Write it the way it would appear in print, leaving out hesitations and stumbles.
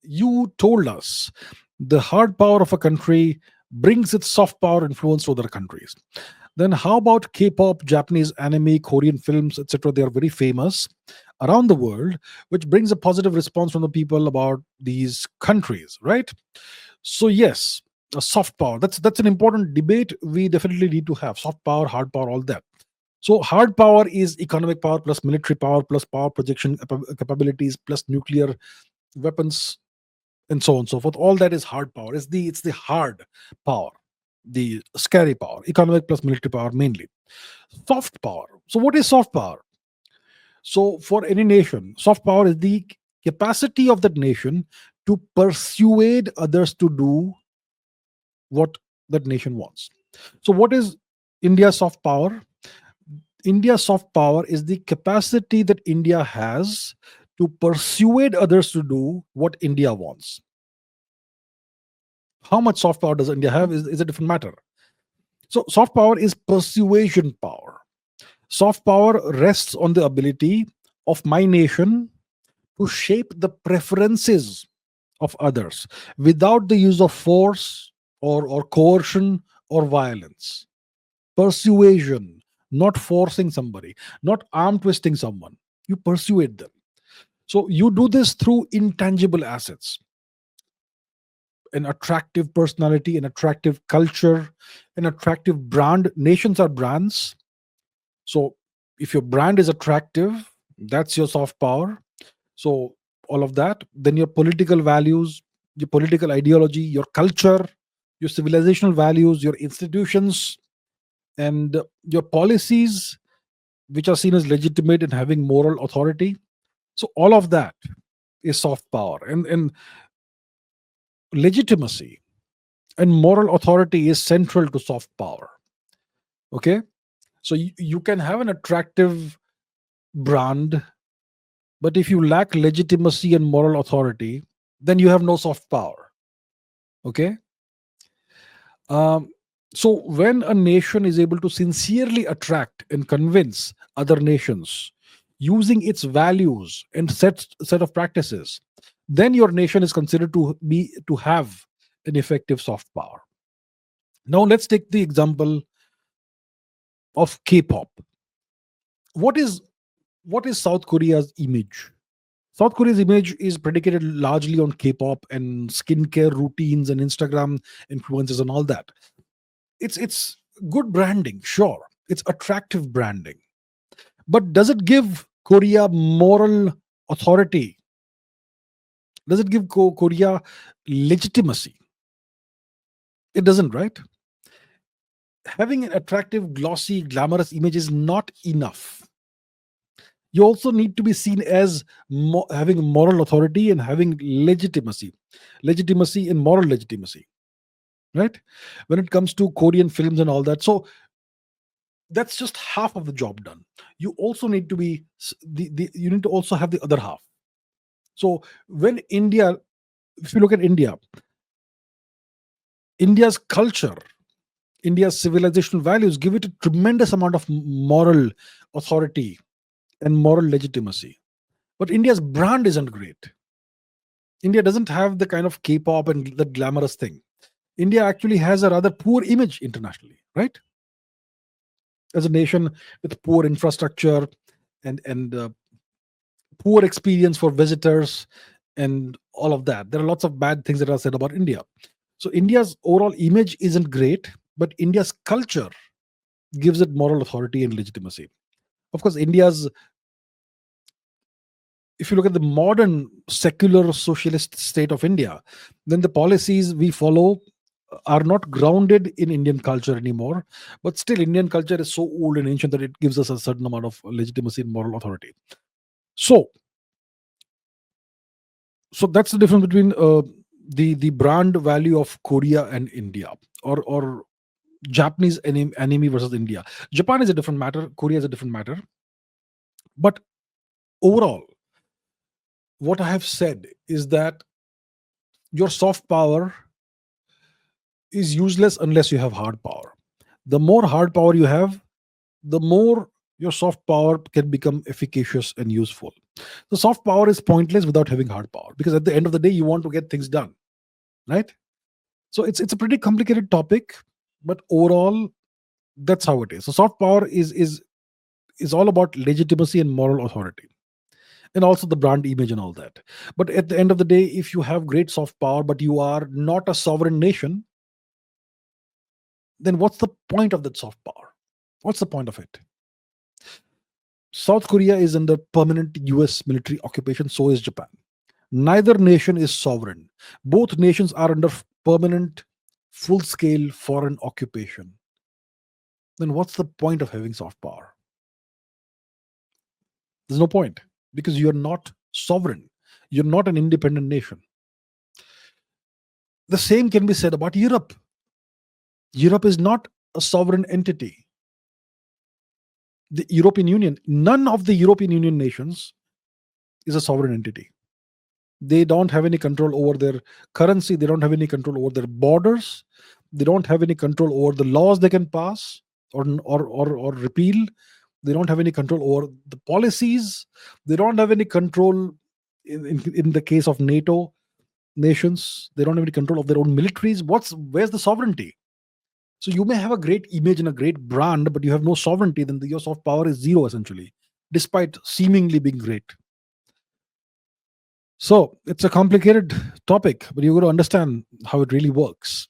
you told us the hard power of a country brings its soft power influence to other countries. Then how about K-pop, Japanese anime, Korean films, etc.? They are very famous around the world, which brings a positive response from the people about these countries, right? So yes, a soft power. That's an important debate we definitely need to have. Soft power, hard power, all that. So hard power is economic power plus military power plus power projection capabilities plus nuclear weapons and so on and so forth. All that is hard power. It's the hard power, the scary power, economic plus military power mainly. Soft power. So what is soft power? So for any nation, soft power is the capacity of that nation to persuade others to do what that nation wants. So what is India's soft power? India's soft power is the capacity that India has to persuade others to do what India wants. How much soft power does India have is a different matter. So, soft power is persuasion power. Soft power rests on the ability of my nation to shape the preferences of others without the use of force or coercion or violence. Persuasion, not forcing somebody, not arm twisting someone. You persuade them. So, you do this through intangible assets, an attractive personality, an attractive culture, an attractive brand. Nations are brands. So if your brand is attractive, that's your soft power. So all of that, then your political values, your political ideology, your culture, your civilizational values, your institutions, and your policies, which are seen as legitimate and having moral authority. So all of that is soft power. And legitimacy and moral authority is central to soft power. Okay. So you can have an attractive brand, but if you lack legitimacy and moral authority, then you have no soft power. Okay. Um, so when a nation is able to sincerely attract and convince other nations using its values and set of practices, then your nation is considered to have an effective soft power. Now let's take the example of K-pop. What is what is South Korea's image? South Korea's image is predicated largely on K-pop and skincare routines and Instagram influences and all that. It's good branding, sure. It's attractive branding. But does it give Korea moral authority? Does it give Korea legitimacy? It doesn't, right? Having an attractive, glossy, glamorous image is not enough. You also need to be seen as having moral authority and having legitimacy and moral legitimacy, right? When it comes to Korean films and all that. So that's just half of the job done. You also need to be you need to also have the other half. So when India, if you look at India's culture, India's civilizational values give it a tremendous amount of moral authority and moral legitimacy. But India's brand isn't great. India doesn't have the kind of K-pop and the glamorous thing. India actually has a rather poor image internationally, right? As a nation with poor infrastructure and poor experience for visitors and all of that. There are lots of bad things that are said about India. So India's overall image isn't great, but India's culture gives it moral authority and legitimacy. Of course, India's if you look at the modern secular socialist state of India, then the policies we follow are not grounded in Indian culture anymore. But still, Indian culture is so old and ancient that it gives us a certain amount of legitimacy and moral authority. So, so that's the difference between the brand value of Korea and India, or Japanese anime versus India. Japan is a different matter. Korea is a different matter. But overall, what I have said is that your soft power is useless unless you have hard power. The more hard power you have, the more your soft power can become efficacious and useful. The soft power is pointless without having hard power, because at the end of the day, you want to get things done, right? So it's a pretty complicated topic, but overall, that's how it is. So soft power is all about legitimacy and moral authority, and also the brand image and all that. But at the end of the day, if you have great soft power, but you are not a sovereign nation, then what's the point of that soft power? What's the point of it? South Korea is under permanent US military occupation, so is Japan. Neither nation is sovereign. Both nations are under permanent, full scale foreign occupation. Then what's the point of having soft power? There's no point, because you're not sovereign. You're not an independent nation. The same can be said about Europe. Europe is not a sovereign entity. The European Union, none of the European Union nations is a sovereign entity. They don't have any control over their currency. They don't have any control over their borders. They don't have any control over the laws they can pass or repeal. They don't have any control over the policies. They don't have any control in the case of NATO nations. They don't have any control of their own militaries. Where's the sovereignty? So you may have a great image and a great brand, but you have no sovereignty, then your soft power is zero essentially, despite seemingly being great. So it's a complicated topic, but you got to understand how it really works.